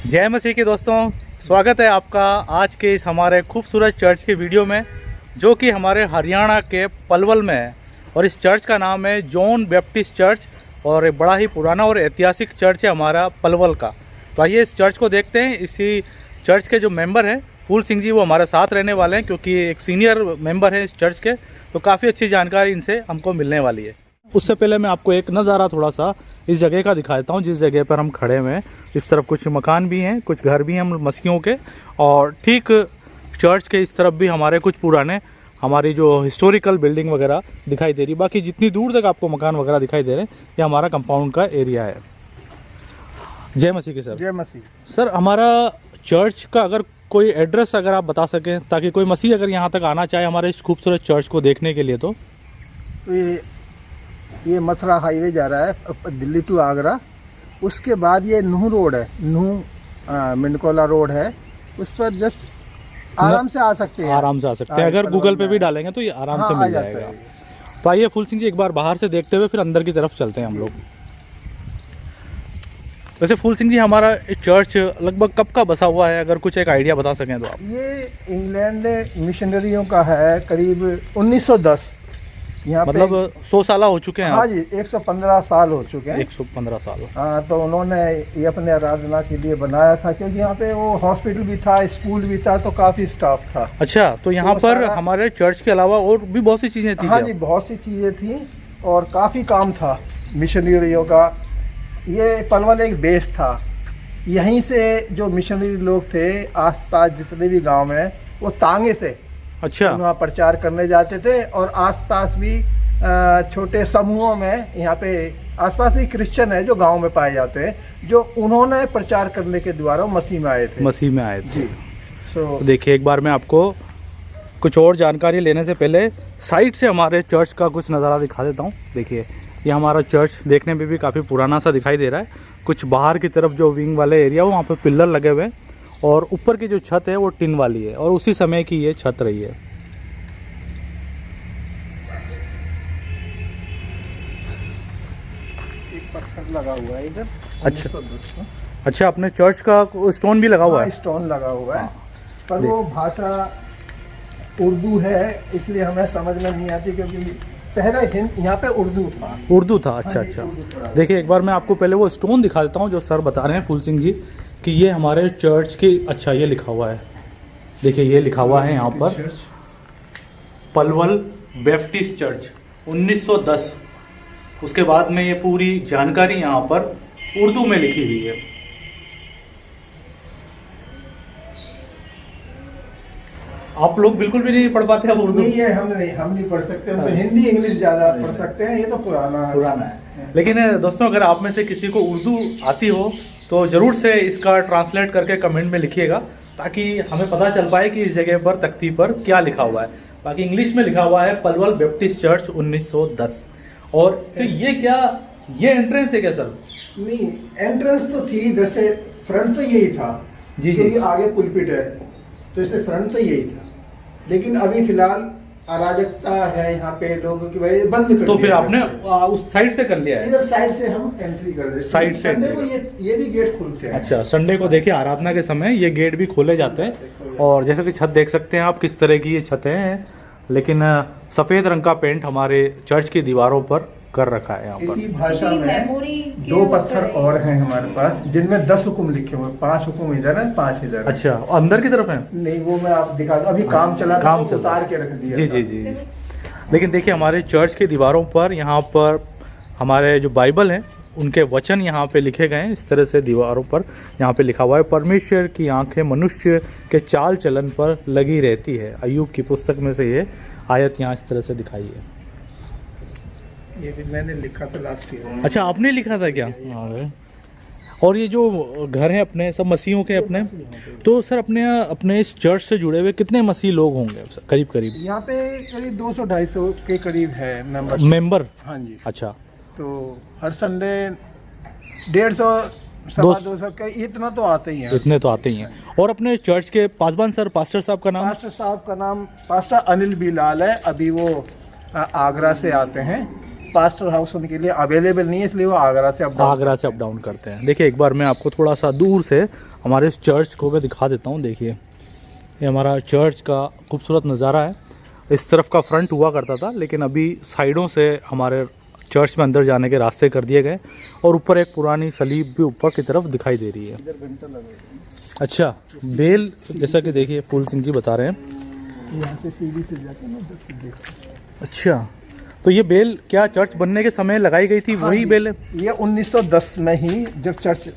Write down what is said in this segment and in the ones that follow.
जय मसीह के दोस्तों, स्वागत है आपका आज के इस हमारे खूबसूरत चर्च के वीडियो में, जो कि हमारे हरियाणा के पलवल में है। और इस चर्च का नाम है जॉन बैप्टिस्ट चर्च और एक बड़ा ही पुराना और ऐतिहासिक चर्च है हमारा पलवल का। तो आइए इस चर्च को देखते हैं। इसी चर्च के जो मेंबर हैं फूल सिंह जी, वो हमारे साथ रहने वाले हैं क्योंकि एक सीनियर मेंबर हैं इस चर्च के। तो काफ़ी अच्छी जानकारी इनसे हमको मिलने वाली है। उससे पहले मैं आपको एक नज़ारा थोड़ा सा इस जगह का दिखा देता हूँ जिस जगह पर हम खड़े हुए हैं। इस तरफ कुछ मकान भी हैं, कुछ घर भी हैं मसीहों के, और ठीक चर्च के इस तरफ भी हमारे कुछ पुराने हमारी जो हिस्टोरिकल बिल्डिंग वगैरह दिखाई दे रही। बाकी जितनी दूर तक आपको मकान वगैरह दिखाई दे रहे हैं ये हमारा कंपाउंड का एरिया है। जय मसीह की सर। जय मसीह। सर, हमारा चर्च का अगर कोई एड्रेस अगर आप बता सकें ताकि कोई मसीह अगर यहाँ तक आना चाहे हमारे इस खूबसूरत चर्च को देखने के लिए तो ये मथुरा हाईवे जा रहा है दिल्ली टू आगरा। उसके बाद ये नूह रोड है, नूह मिंडकोला रोड है, उस पर जस्ट आराम से आ सकते हैं। आराम से आ सकते हैं, अगर गूगल पे भी डालेंगे तो ये आराम से मिल जाएगा। तो आइए फूल सिंह जी एक बार बाहर से देखते हुए फिर अंदर की तरफ चलते हैं हम लोग। वैसे फूल सिंह जी, हमारा चर्च लगभग कब का बसा हुआ है, अगर कुछ एक आइडिया बता सकें तो आप। ये इंग्लैंड मिशनरियों का है, करीब 1910। यहाँ मतलब 100 साल हो चुके हैं। हाँ जी, 115 साल हो चुके हैं। 115 साल। हाँ, तो उन्होंने ये अपने आराधना के लिए बनाया था क्योंकि यहाँ पे वो हॉस्पिटल भी था, स्कूल भी था, तो काफ़ी स्टाफ था। अच्छा, तो यहाँ पर हमारे चर्च के अलावा और भी बहुत सी चीज़ें थी। हाँ जी, बहुत सी चीज़ें थी और काफ़ी काम था मिशनरियों का। ये पलवल एक बेस था, यहीं से जो मिशनरी लोग थे आसपास जितने भी गांव में, वो तांगे से अच्छा वहाँ प्रचार करने जाते थे। और आसपास भी छोटे समूहों में, यहाँ पे आसपास ही क्रिश्चियन है जो गांव में पाए जाते हैं, जो उन्होंने प्रचार करने के द्वारा मसीह में आए थे। मसीह में आए थे जी। तो देखिए, एक बार मैं आपको कुछ और जानकारी लेने से पहले साइड से हमारे चर्च का कुछ नज़ारा दिखा देता हूँ। देखिए, ये हमारा चर्च देखने में भी काफ़ी पुराना सा दिखाई दे रहा है। कुछ बाहर की तरफ जो विंग वाले एरिया वहाँ पे पिलर लगे हुए हैं और ऊपर की जो छत है वो टिन वाली है और उसी समय की ये छत रही है। एक पत्थर लगा हुआ है इधर। अच्छा, अपने चर्च का स्टोन भी लगा हुआ है। स्टोन लगा हुआ है, पर वो भाषा उर्दू है, इसलिए हमें समझ में नहीं आती क्योंकि पहले यहाँ पे उर्दू था। अच्छा। देखिए, एक बार मैं आपको पहले वो स्टोन दिखा देता हूँ जो सर बता रहे हैं फूल सिंह जी कि ये हमारे चर्च की। अच्छा, ये लिखा हुआ है, देखिए ये लिखा हुआ है यहाँ पर पलवल बैप्टिस्ट चर्च 1910। उसके बाद में ये पूरी जानकारी यहाँ पर उर्दू में लिखी हुई है। आप लोग बिल्कुल भी नहीं पढ़ पाते अब उर्दू? नहीं, ये हम नहीं पढ़ सकते। हम तो हिंदी इंग्लिश ज़्यादा पढ़ सकते हैं, ये तो पुराना है। लेकिन दोस्तों, अगर आप में से किसी को उर्दू आती हो तो ज़रूर से इसका ट्रांसलेट करके कमेंट में लिखिएगा ताकि हमें पता चल पाए कि इस जगह पर तख्ती पर क्या लिखा हुआ है। बाकी इंग्लिश में लिखा हुआ है पलवल बैप्टिस्ट चर्च 1910। और तो ये क्या, ये एंट्रेंस है क्या सर? नहीं, एंट्रेंस तो थी इधर से, फ्रंट तो यही था जी, क्योंकि आगे पुलपिट है तो इसलिए फ्रंट तो यही था। लेकिन अभी फिलहाल अराजकता है यहाँ पे, लोगों की वजह बंद कर दिया। तो फिर आपने उस साइड से कर लिया है? इधर साइड से हम एंट्री कर देते, साइड से संडे को ये भी गेट खुलते हैं। अच्छा, संडे को देखिए आराधना के समय ये गेट भी खोले जाते हैं। और जैसे कि छत देख सकते हैं आप किस तरह की ये छतें हैं, लेकिन सफ़ेद रंग का पेंट हमारे चर्च की दीवारों पर कर रखा है। यहाँ पर इसी भाषा में 2 पत्थर और हैं हमारे पास जिनमें 10 हुक्म लिखे हुए, 5 हुक्म इधर है, 5 इधर। अच्छा, अंदर की तरफ है? नहीं, वो मैं आप दिखा दूं, अभी काम चला था, काम उतार के रख दिया। जी। लेकिन देखिए, हमारे चर्च की दीवारों पर यहाँ पर हमारे जो बाइबल हैं उनके वचन यहाँ पे लिखे गए हैं। इस तरह से दीवारों पर यहाँ पे लिखा हुआ है, परमेश्वर की आंखें मनुष्य के चाल चलन पर लगी रहती है। अय्यूब की पुस्तक में से ये आयत यहाँ इस तरह से दिखाई है। ये भी मैंने लिखा था लास्ट ईयर। अच्छा, आपने लिखा था क्या? और ये जो घर है अपने सब मसीहों के अपने, तो सर अपने इस चर्च से जुड़े हुए कितने मसीह लोग होंगे करीब? यहाँ पे करीब 200-250 के करीब है मेंबर। हाँ जी। अच्छा, तो हर संडे 150-200 के इतना तो आते ही हैं। इतने तो आते ही हैं। और अपने चर्च के पासवान सर, पास्टर साहब का नाम? पास्टर साहब का नाम पास्टर अनिल बिलाल है। अभी वो आगरा से आते हैं पास्टर हाउस उनके लिए अवेलेबल नहीं है, इसलिए वो आगरा से अप डाउन करते हैं। देखिए एक बार मैं आपको थोड़ा सा दूर से हमारे इस चर्च को मैं दिखा देता हूँ। देखिए ये हमारा चर्च का खूबसूरत नज़ारा है। इस तरफ का फ्रंट हुआ करता था, लेकिन अभी साइडों से हमारे चर्च में अंदर जाने के रास्ते कर दिए गए और ऊपर एक पुरानी सलीब भी ऊपर की तरफ दिखाई दे रही है। अच्छा, बेल जैसा कि देखिए फूल सिंह जी बता रहे हैं यहाँ से सीढ़ी से जाके ना उधर से देखो। अच्छा, तो ये बेल क्या चर्च बनने के समय लगाई गई थी? वही बेल है? ये 1910 में ही जब चर्च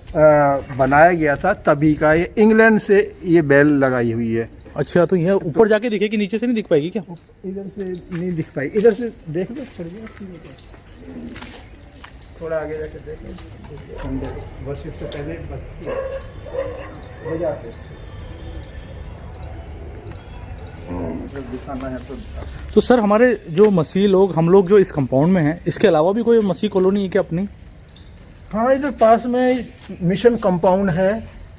बनाया गया था तभी का, ये इंग्लैंड से ये बेल लगाई हुई है। अच्छा, तो ये ऊपर जाके दिखेगी, नीचे से नहीं दिख पाएगी क्या? इधर से नहीं दिख पाई, इधर से देख लो, चढ़ गया थोड़ा आगे जाके देखें, अंदर वर्षिप से पहले हो जाते दिखाना है तो सर हमारे जो मसीह लोग, हम लोग जो इस कंपाउंड में हैं, इसके अलावा भी कोई मसीह कॉलोनी है क्या अपनी? हाँ, इधर पास में मिशन कंपाउंड है।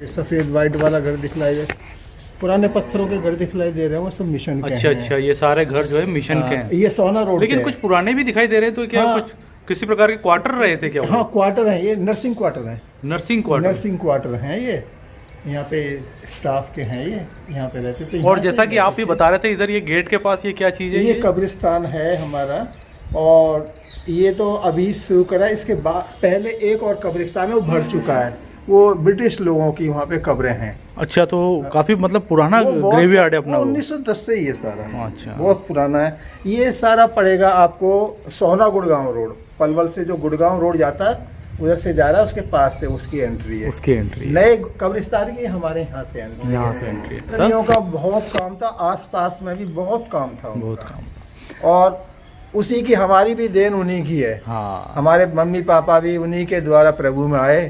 सफ़ेद वाइट वाला घर दिखलाई दे, पुराने पत्थरों के घर दिखलाई दे रहे हैं, वो सब मिशन के हैं। अच्छा, ये सारे घर जो है मिशन के हैं। ये सोना रोड, लेकिन कुछ पुराने भी दिखाई दे रहे हैं, तो क्या कुछ किसी प्रकार के क्वार्टर रहे थे क्या? हाँ, क्वार्टर है, ये नर्सिंग क्वार्टर है। नर्सिंग क्वार्टर हैं ये, यहाँ पे स्टाफ के हैं, ये यहाँ पे रहते थे। और जैसा कि आप ये बता रहे थे, इधर ये गेट के पास ये क्या चीज़ है? ये कब्रिस्तान है हमारा, और ये तो अभी शुरू करा, इसके बाद पहले एक और कब्रिस्तान है, वो भर चुका है, वो ब्रिटिश लोगों की वहाँ पे कब्रें हैं। अच्छा, तो काफी मतलब पुराना ग्रेवयार्ड है अपना? 1910 से ये सारा। अच्छा, बहुत पुराना है। ये सारा पड़ेगा आपको सोहना गुड़गांव रोड, पलवल से जो गुड़गांव रोड जाता है उधर से जा रहा है, उसके पास से उसकी एंट्री है। नए कब्रिस्तान की हमारे यहाँ से एंट्री है। नदियों का बहुत काम था, आसपास में भी बहुत काम था, बहुत काम, और उसी की हमारी भी देन उन्हीं की है। हाँ। हमारे मम्मी पापा भी उन्हीं के द्वारा प्रभु में आए,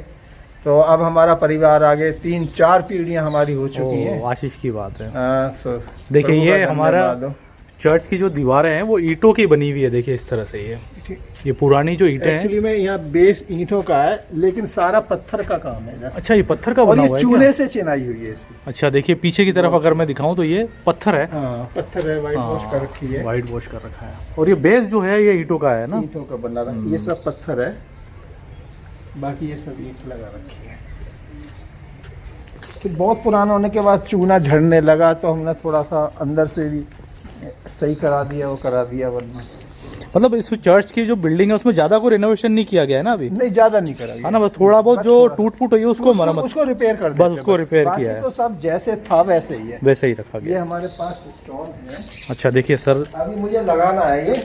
तो अब हमारा परिवार आगे 3-4 पीढ़ियां हमारी हो चुकी हैं। आशीष की बात है। देखिए ये हमारा चर्च की जो दीवारें हैं वो ईंटों की बनी हुई है। देखिए इस तरह से ये पुरानी जो ईंटें हैं, एक्चुअली में यहाँ बेस ईंटों का है, लेकिन सारा पत्थर का काम है। अच्छा, ये पत्थर का बना हुआ है, चूने से चिनाई हुई है इसकी। अच्छा, देखिए पीछे की तरफ अगर मैं दिखाऊं तो ये पत्थर है। पत्थर है, व्हाइट वॉश कर रखी है, व्हाइट वॉश कर रखा है। और ये बेस जो है ये ईंटों का है ना? ईंटों का बना रहा, ये सब पत्थर है, बाकी ये सब ईंट लगा रखी है। फिर बहुत पुराना होने के बाद चूना झड़ने लगा, तो हमने थोड़ा सा अंदर से भी सही करा दिया, वो करा दिया। वरना मतलब इस चर्च की जो बिल्डिंग है उसमें ज्यादा कोई रेनोवेशन नहीं किया गया है ना अभी? नहीं, ज्यादा नहीं करा गया है ना, बस थोड़ा बहुत जो टूट फूट हुई है उसको मरम्मत, उसको रिपेयर कर बस उसको रिपेयर किया है। तो सब जैसे था वैसे ही है, वैसे ही रखा गया। ये हमारे पास स्टोन है। अच्छा, देखिए सर, अभी मुझे लगाना है ये,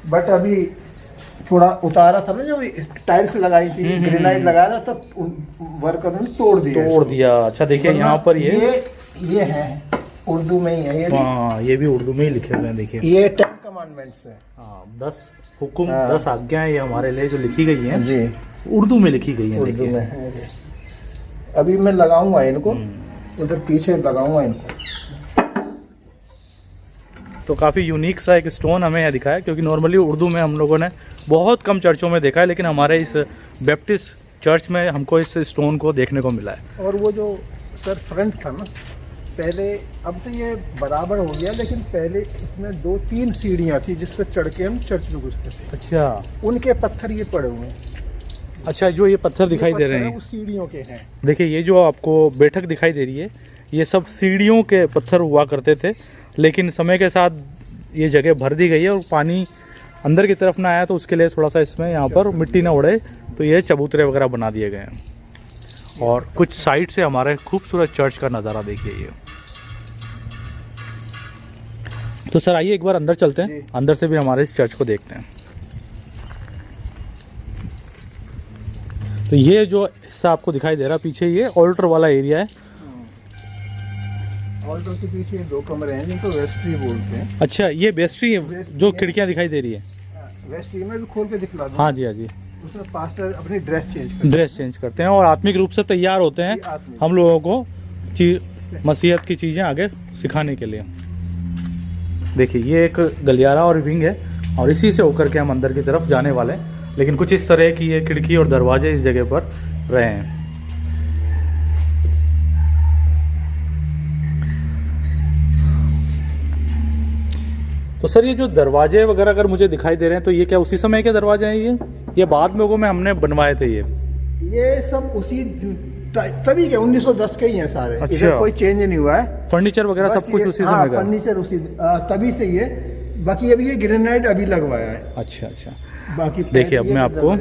बट अभी थोड़ा उतारा था ना, जो टाइल्स लगाई थी, ग्रेनाइट लगाया था, तो वर्कर ने तोड़ दिया। अच्छा, देखिए यहाँ पर ये है, उर्दू में ही है ये। हाँ, ये भी उर्दू में ही लिखे हुए हैं। देखिए ये 10 कमांडमेंट्स है। 10 हुक्म, 10 आज्ञाएं ये हमारे लिए जो लिखी गई हैं जी, उर्दू में लिखी गई हैं। उर्दू में है। अभी मैं लगाऊंगा इनको, उधर पीछे लगाऊंगा इनको। तो काफ़ी यूनिक सा एक स्टोन हमें यहाँ दिखाया, क्योंकि नॉर्मली उर्दू में हम लोगों ने बहुत कम चर्चों में देखा है, लेकिन हमारे इस बैप्टिस्ट चर्च में हमको इस स्टोन को देखने को मिला है। और वो जो सर फ्रंट था ना पहले, अब तो ये बराबर हो गया, लेकिन पहले इसमें 2-3 सीढ़ियाँ थी जिस पर चढ़ के हम चर्च में घुसते थे। अच्छा, उनके पत्थर ये पड़े हुए हैं। अच्छा, जो ये पत्थर दिखाई दे रहे हैं उस सीढ़ियों के हैं। देखिए ये जो आपको बैठक दिखाई दे रही है, ये सब सीढ़ियों के पत्थर हुआ करते थे, लेकिन समय के साथ ये जगह भर दी गई है और पानी अंदर की तरफ ना आया, तो उसके लिए थोड़ा सा इसमें यहाँ पर मिट्टी ना उड़े, तो ये चबूतरे वगैरह बना दिए गए हैं। और कुछ साइड से हमारे खूबसूरत चर्च का नज़ारा देखिए ये। तो सर आइए एक बार अंदर चलते हैं, अंदर से भी हमारे इस चर्च को देखते हैं। तो ये जो हिस्सा आपको दिखाई दे रहा है पीछे, ये ऑल्टर वाला एरिया है। ऑल्टर के पीछे 2 कमरे हैं जिनको वेस्ट्री बोलते हैं। अच्छा, ये वेस्ट्री है जो खिड़कियां दिखाई दे रही है। वेस्ट्री में भी खोल के दिखला दूं। हाँ जी, हाँ जी। उसमें पास्टर अपनी ड्रेस चेंज करते हैं और आत्मिक रूप से तैयार होते हैं हम लोगों को मसीहत की चीज़ें आगे सिखाने के लिए। देखिए ये एक गलियारा और विंग है, और इसी से होकर के हम अंदर की तरफ जाने वाले हैं, लेकिन कुछ इस तरह की ये खिड़की और दरवाजे इस जगह पर रहे हैं। तो सर ये जो दरवाजे वगैरह अगर मुझे दिखाई दे रहे हैं तो ये क्या उसी समय के दरवाजे हैं ये बाद में हमने बनवाए थे ये सब उसी तभी के 1910 के ही हैं सारे। अच्छा। इधर कोई चेंज नहीं हुआ है। फर्नीचर वगैरह सब कुछ उसी समय का? फर्नीचर उसी तभी से ही है। बाकी अभी ये ग्रेनाइट अभी लगवाया है। अच्छा अच्छा। बाकी देखिए अब मैं आपको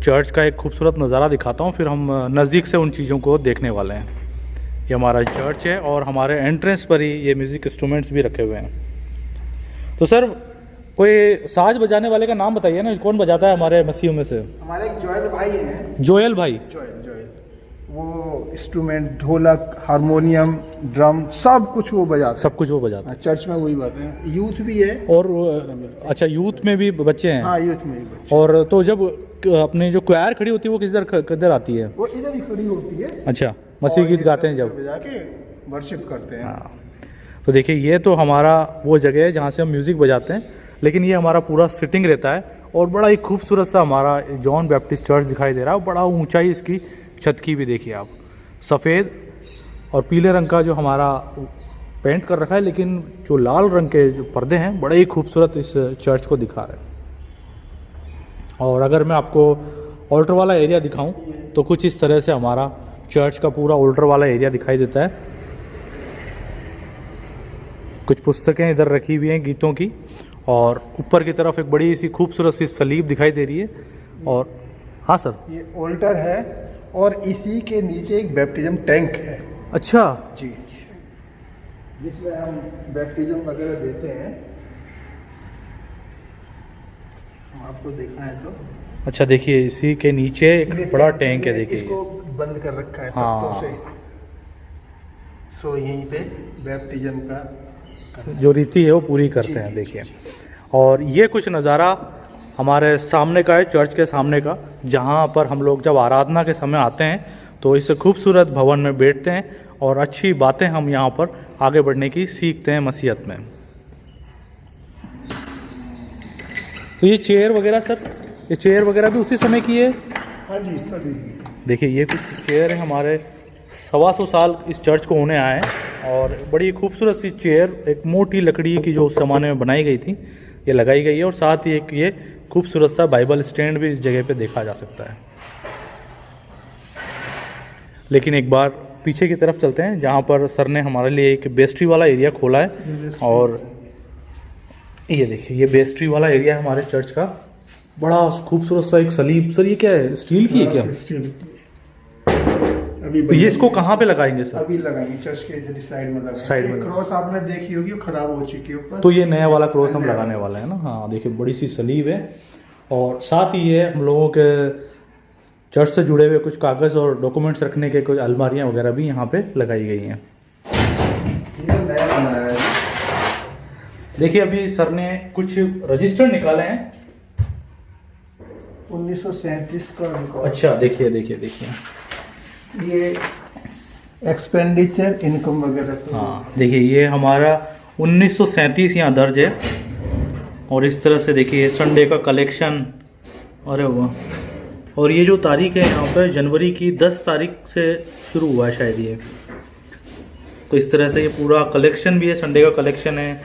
चर्च का एक खूबसूरत नज़ारा दिखाता हूँ, फिर हम नज़दीक से उन चीज़ों को देखने वाले हैं। ये हमारा चर्च है और हमारे एंट्रेंस पर ही ये म्यूज़िक इंस्ट्रूमेंट्स भी रखे हुए हैं। तो सर कोई साज बजाने वाले का नाम बताइए ना, कौन बजाता है हमारे मसीहों में से? हमारे एक जोएल भाई हैं। जोएल भाई? जोएल वो इंस्ट्रूमेंट, ढोलक, हारमोनियम, ड्रम सब कुछ वो बजाते हैं। सब कुछ वो बजाते हैं चर्च में वही बात है। यूथ भी है। और अच्छा, यूथ में भी बच्चे हैं? हाँ, यूथ में भी बच्चे। और तो जब अपनी जो क्वायर खड़ी होती है वो किधर आती है? वो इधर ही खड़ी होती है। अच्छा, मसीह गीत गाते हैं जब बजा के वर्शिप करते हैं। हाँ, तो देखिए ये तो हमारा वो जगह है जहाँ से हम म्यूज़िक बजाते हैं, लेकिन ये हमारा पूरा सिटिंग रहता है और बड़ा ही खूबसूरत सा हमारा जॉन बैप्टिस्ट चर्च दिखाई दे रहा है। बड़ा ऊंचाई इसकी छत की भी देखिए आप, सफ़ेद और पीले रंग का जो हमारा पेंट कर रखा है, लेकिन जो लाल रंग के जो पर्दे हैं बड़े ही खूबसूरत इस चर्च को दिखा रहे हैं। और अगर मैं आपको ऑल्टर वाला एरिया दिखाऊं तो कुछ इस तरह से हमारा चर्च का पूरा ऑल्टर वाला एरिया दिखाई देता है। कुछ पुस्तकें इधर रखी हुई हैं गीतों की, और ऊपर की तरफ एक बड़ी सी खूबसूरत सी सलीब दिखाई दे रही है। और हाँ सर, ये ऑल्टर है और इसी के नीचे एक बैप्टिज्म टैंक है। अच्छा जी, जिसमें हम बैप्टिज्म वगैरह देते हैं। हम आपको देखना है तो अच्छा, देखिए इसी के नीचे एक बड़ा टैंक है। देखिए इसको बंद कर रखा है हाँ। तख्तों से। सो यहीं पे बैप्टिज्म का जो रीति है वो पूरी करते हैं। देखिए, और ये कुछ नज़ारा हमारे सामने का है, चर्च के सामने का, जहाँ पर हम लोग जब आराधना के समय आते हैं तो इस खूबसूरत भवन में बैठते हैं और अच्छी बातें हम यहाँ पर आगे बढ़ने की सीखते हैं मसीहत में। तो ये चेयर वगैरह सर, ये चेयर वगैरह भी उसी समय की है? हाँ जी, सभी। देखिए ये कुछ चेयर है हमारे 125 साल इस चर्च को होने आए हैं, और बड़ी खूबसूरत सी चेयर एक मोटी लकड़ी की जो उस ज़माने में बनाई गई थी ये लगाई गई है, और साथ ही एक ये खूबसूरत सा बाइबल स्टैंड भी इस जगह पे देखा जा सकता है। लेकिन एक बार पीछे की तरफ चलते हैं जहाँ पर सर ने हमारे लिए एक बेस्ट्री वाला एरिया खोला है। और ये देखिए ये बेस्ट्री वाला एरिया है हमारे चर्च का, बड़ा खूबसूरत सा एक सलीब। सर ये क्या है, स्टील की है क्या? अभी तो ये इसको कहाँ पे लगाएंगे सर? अभी लगाएंगे चर्च के जो साइड में लगाएंगे। साइड में क्रॉस आपने देखी होगी, खराब हो चुकी है ऊपर। तो ये नया वाला क्रॉस हम लगाने वाला है ना। हाँ देखिए बड़ी सी सलीब है, और साथ ही ये हम लोगों के चर्च से जुड़े हुए कुछ कागज़ और डॉक्यूमेंट्स रखने के कुछ अलमारियाँ वगैरह भी यहाँ पे लगाई गई हैं। ये नया बनाया है। देखिए अभी सर ने कुछ रजिस्टर निकाले हैं 1937 का रिकॉर्ड। अच्छा देखिए देखिए देखिए, ये एक्सपेंडिचर इनकम वगैरह तो हाँ देखिए ये हमारा 1937 यहाँ दर्ज है। और इस तरह से देखिए संडे का कलेक्शन, अरे वाह। और ये जो तारीख है यहाँ पर जनवरी की 10 तारीख से शुरू हुआ है शायद ये। तो इस तरह से ये पूरा कलेक्शन भी है, संडे का कलेक्शन है।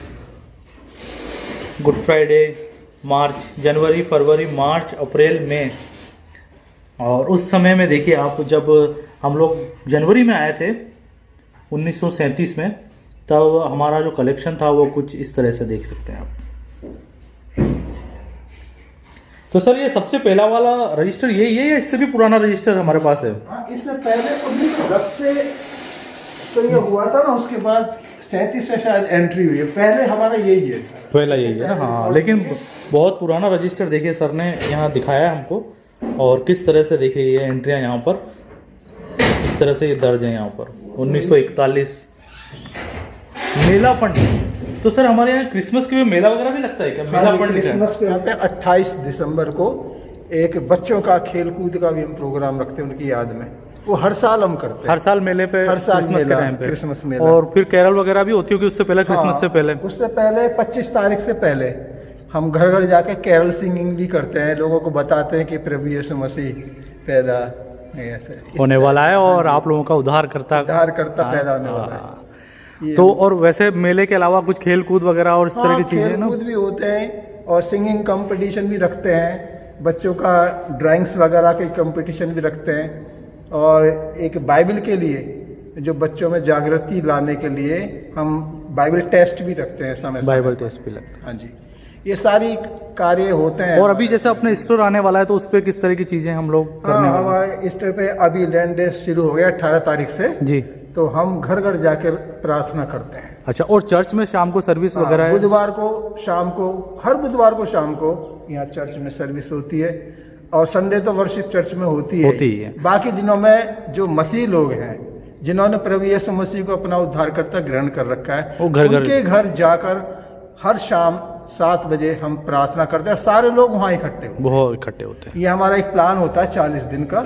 गुड फ्राइडे, मार्च, जनवरी, फरवरी, मार्च, अप्रैल, मई। और उस समय में देखिए आप, जब हम लोग जनवरी में आए थे 1937 में, तब हमारा जो कलेक्शन था वो कुछ इस तरह से देख सकते हैं आप। तो सर ये सबसे पहला वाला रजिस्टर यही है या इससे भी पुराना रजिस्टर हमारे पास है? हाँ, इससे पहले 1910 से तो ये हुआ था ना, उसके बाद 37 से शायद एंट्री हुई है। पहले हमारा यही है, पहला यही है ना। हाँ लेकिन बहुत पुराना रजिस्टर देखिए सर ने यहाँ दिखाया हमको, और किस तरह से देखिए ये एंट्रियाँ यहाँ पर इस तरह से ये दर्ज है यहाँ पर 1941 मेला फंड। तो सर हमारे यहाँ क्रिसमस के मेला वगैरह भी लगता है क्या? मेला फंड क्रिसमस के यहाँ पे 28 दिसंबर को एक बच्चों का खेल कूद का भी हम प्रोग्राम रखते हैं उनकी याद में। वो हर साल हम करते हैं, हर साल मेले पे, हर साल क्रिसमस के मेला, टाइम पे क्रिसमस मेला। और फिर कैरल वगैरह भी होती होगी उससे पहले, क्रिसमस से पहले? उससे पहले 25 तारीख से पहले हम घर घर जाके कैरल सिंगिंग भी करते हैं, लोगों को बताते हैं कि प्रभु यीशु मसीह पैदा ऐसे होने वाला है और आप लोगों का उद्धार करता पैदा होने वाला है। तो और वैसे मेले के अलावा कुछ खेल कूद वगैरह और इस तरह की चीजें ना? खेल कूद भी होते हैं और सिंगिंग कंपटीशन भी रखते हैं, बच्चों का ड्राइंग्स वगैरह के कंपटीशन भी रखते हैं। और एक बाइबल के लिए, जो बच्चों में जागृति लाने के लिए हम बाइबल टेस्ट भी रखते हैं समय बाइबल टेस्ट भी लगता है। हाँ जी, ये सारी कार्य होते हैं। और अभी जैसे अपने ईस्टर आने वाला है तो उस पर किस तरह की चीजें हम लोग करने वाले हैं? हमारे ईस्टर पे अभी लैंड डे शुरू हो गया 18 तारीख से जी। तो हम घर घर जाकर प्रार्थना करते हैं। अच्छा, और चर्च में शाम को सर्विस वगैरह है? बुधवार को शाम को, हर बुधवार को शाम को यहाँ चर्च में सर्विस होती है और संडे तो वर्शिप चर्च में होती है। बाकी दिनों में जो मसीह लोग हैं जिन्होंने प्रभु यीशु मसीह को अपना उद्धारकर्ता ग्रहण कर रखा है, उनके घर जाकर हर शाम 7 बजे हम प्रार्थना करते हैं। सारे लोग वहाँ इकट्ठे होते हैं। ये हमारा एक प्लान होता है 40 दिन का,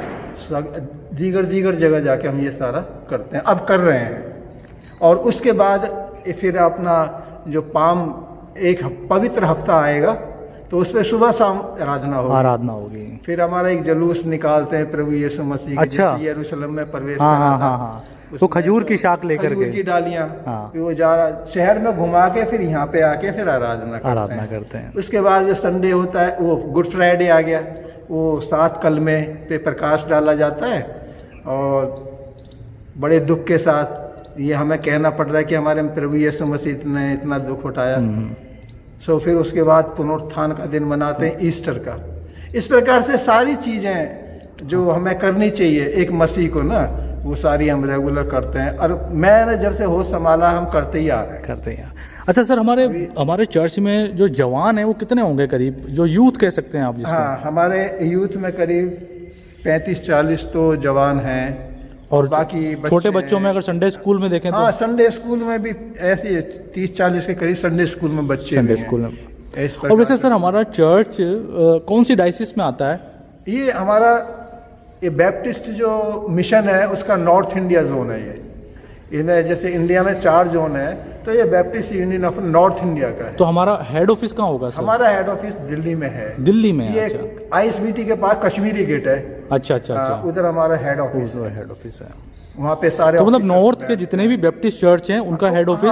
दीगर जगह जाके हम ये सारा करते हैं, अब कर रहे हैं। और उसके बाद फिर अपना जो एक पवित्र हफ्ता आएगा तो उसमें सुबह शाम आराधना होगी। फिर हमारा एक जुलूस निकालते हैं प्रभु यीशु मसीह की। अच्छा, यरूशलेम में प्रवेश करा था। तो खजूर की शाख लेकर के, खजूर की डालियां, वो जा शहर में घुमा के फिर यहाँ पे आके फिर आराधना करते हैं। उसके बाद जो संडे होता है वो गुड फ्राइडे आ गया, वो 7 कलमे पे प्रकाश डाला जाता है। और बड़े दुख के साथ ये हमें कहना पड़ रहा है कि हमारे प्रभु यीशु मसीह ने इतना दुख उठाया। सो फिर उसके बाद पुनरुत्थान का दिन मनाते हैं, ईस्टर का। इस प्रकार से सारी चीज़ें जो हमें करनी चाहिए एक मसीह को ना, वो सारी हम रेगुलर करते हैं। और मैंने जब से होश संभाला हम करते ही आ रहे हैं। अच्छा सर, हमारे चर्च में जो जवान है वो कितने होंगे करीब, जो यूथ कह सकते हैं आप जिसको? हाँ, हमारे यूथ में करीब 35-40 तो जवान हैं। और बाकी छोटे बच्चों में अगर संडे स्कूल में देखें तो संडे स्कूल में भी ऐसे 30-40 के करीब संडे स्कूल में बच्चे संडे स्कूल में। और वैसे सर हमारा चर्च कौन सी डायसिस में आता है? ये हमारा बैप्टिस्ट जो मिशन है उसका नॉर्थ इंडिया जोन है। ये जैसे इंडिया में 4 जोन है तो ये Baptist Union of North India का है। तो हमारा हेड ऑफिस कहाँ होगा सर? हमारा हेड ऑफिस दिल्ली में है। दिल्ली में? ये ISBT के पास कश्मीरी गेट है। अच्छा। उधर हमारा हेड ऑफिस है। वहाँ पे सारे तो मतलब नॉर्थ के जितने भी बैप्टिस्ट चर्च हैं उनका हेड ऑफिस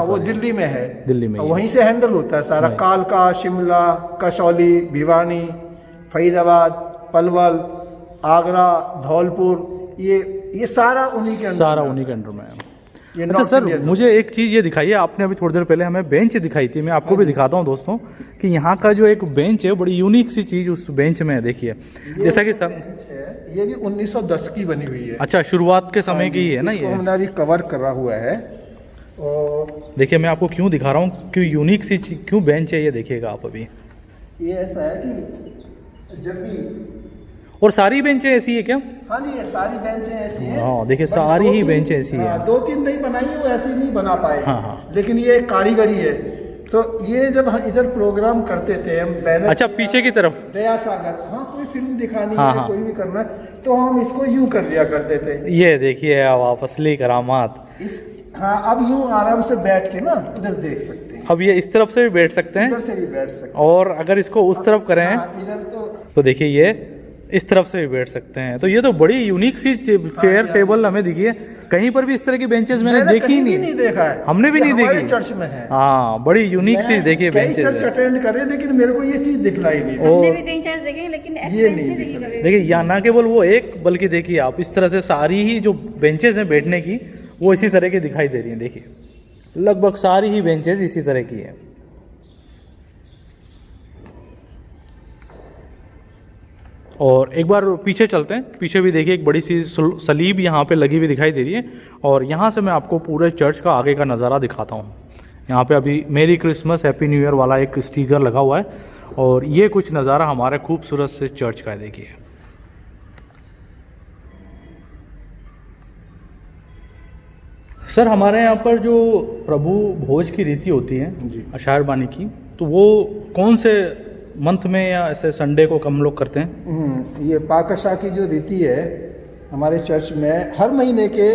वो दिल्ली में है। दिल्ली में वहीं से हैंडल होता है सारा। कालका, शिमला, कसौली, भिवानी, फरीदाबाद, पलवल, आगरा, धौलपुर, ये सारा उन्हीं के अंडर में है। अच्छा सर, मुझे एक चीज़ ये दिखाइए, आपने अभी थोड़ी देर पहले हमें बेंच दिखाई थी, मैं आपको भी दिखाता हूँ दोस्तों कि यहाँ का जो एक बेंच है बड़ी यूनिक सी चीज़ उस बेंच में है। देखिए जैसा कि ये भी 1910 की बनी हुई है। अच्छा, शुरुआत के समय की है ना ये? हमने अभी कवर करा हुआ है। और देखिए मैं आपको क्यों दिखा रहा हूँ, क्यों यूनिक सी क्यों बेंच है ये देखिएगा आप अभी। ये ऐसा है कि जब भी और सारी बेंचें ऐसी है क्या? हाँ जी, ये सारी बेंचें ऐसी हैं। हाँ देखिए, सारी ही बेंचें ऐसी हैं। 2-3 नहीं बनाई वो ऐसी नहीं बना पाए। हाँ। लेकिन ये कारीगरी है। तो ये जब हम इधर प्रोग्राम करते थे हम बैनर, अच्छा पीछे की तरफ दया सागर, कोई फिल्म दिखानी है, कोई भी करना है तो हम इसको यूं कर दिया करते थे। ये देखिए अब आप असली करामात। अब यूं आराम से बैठ के ना इधर देख सकते हैं। अब ये इस तरफ से भी बैठ सकते हैं, इधर से भी बैठ सकते हैं। और अगर इसको उस तरफ करें इधर तो देखिए ये इस तरफ से भी बैठ सकते हैं। तो ये तो बड़ी यूनिक सी चेयर टेबल हमें दिखी है। कहीं पर भी इस तरह की बेंचेस मैंने देखी ही नहीं देखा है। हमने भी नहीं देखी। चर्च में है। हाँ, बड़ी यूनिक सी देखिए बेंचेस। चर्च अटेंड करे लेकिन मेरे को ये चीज दिखलाई नहीं। हमने भी कई चर्च देखे लेकिन ऐसी बेंच नहीं देखी कभी। देखिए यहाँ ना केवल वो एक, बल्कि देखिए आप इस तरह से सारी ही जो बेंचेस हैं बैठने की वो इसी तरह की दिखाई दे रही हैं। देखिए लगभग सारी ही बेंचेस इसी तरह की है। और एक बार पीछे चलते हैं, पीछे भी देखिए एक बड़ी सी सलीब यहाँ पे लगी हुई दिखाई दे रही है। और यहाँ से मैं आपको पूरे चर्च का आगे का नज़ारा दिखाता हूँ। यहाँ पे अभी मेरी क्रिसमस हैप्पी न्यू ईयर वाला एक स्टिकर लगा हुआ है। और ये कुछ नज़ारा हमारे खूबसूरत से चर्च का है। देखिए सर, हमारे यहाँ पर जो प्रभु भोज की रीति होती है अशायर बानी की, तो वो कौन से मंथ में या ऐसे संडे को हम लोग करते हैं? ये पाकशा की जो रीति है हमारे चर्च में हर महीने के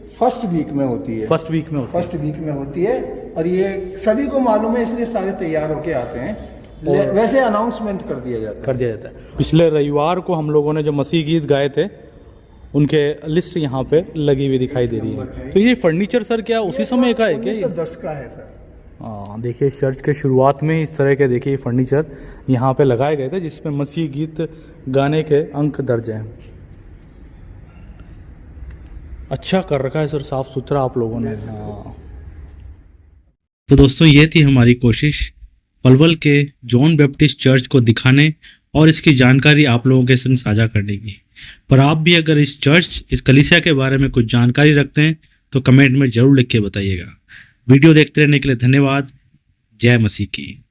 फर्स्ट वीक में होती है। फर्स्ट वीक में होती है। और ये सभी को मालूम है, इसलिए सारे तैयार होके आते हैं। वैसे अनाउंसमेंट कर दिया जाता है। पिछले रविवार को हम लोगों ने जो मसीह गीत गाए थे उनके लिस्ट यहाँ पे लगी हुई दिखाई दे रही है। तो ये फर्नीचर सर क्या उसी समय का है क्या ये? 1910 का है सर। हाँ देखिए चर्च के शुरुआत में ही इस तरह के देखिए फर्नीचर यहाँ पे लगाए गए थे जिसमें मसीह गीत गाने के अंक दर्ज हैं। अच्छा कर रखा है सर, साफ सुथरा आप लोगों ने। हाँ तो दोस्तों ये थी हमारी कोशिश पलवल के जॉन बैप्टिस्ट चर्च को दिखाने और इसकी जानकारी आप लोगों के संग साझा करने की। पर आप भी अगर इस चर्च, इस कलीसिया के बारे में कुछ जानकारी रखते हैं तो कमेंट में ज़रूर लिख के बताइएगा। वीडियो देखते रहने के लिए धन्यवाद। जय मसीह की।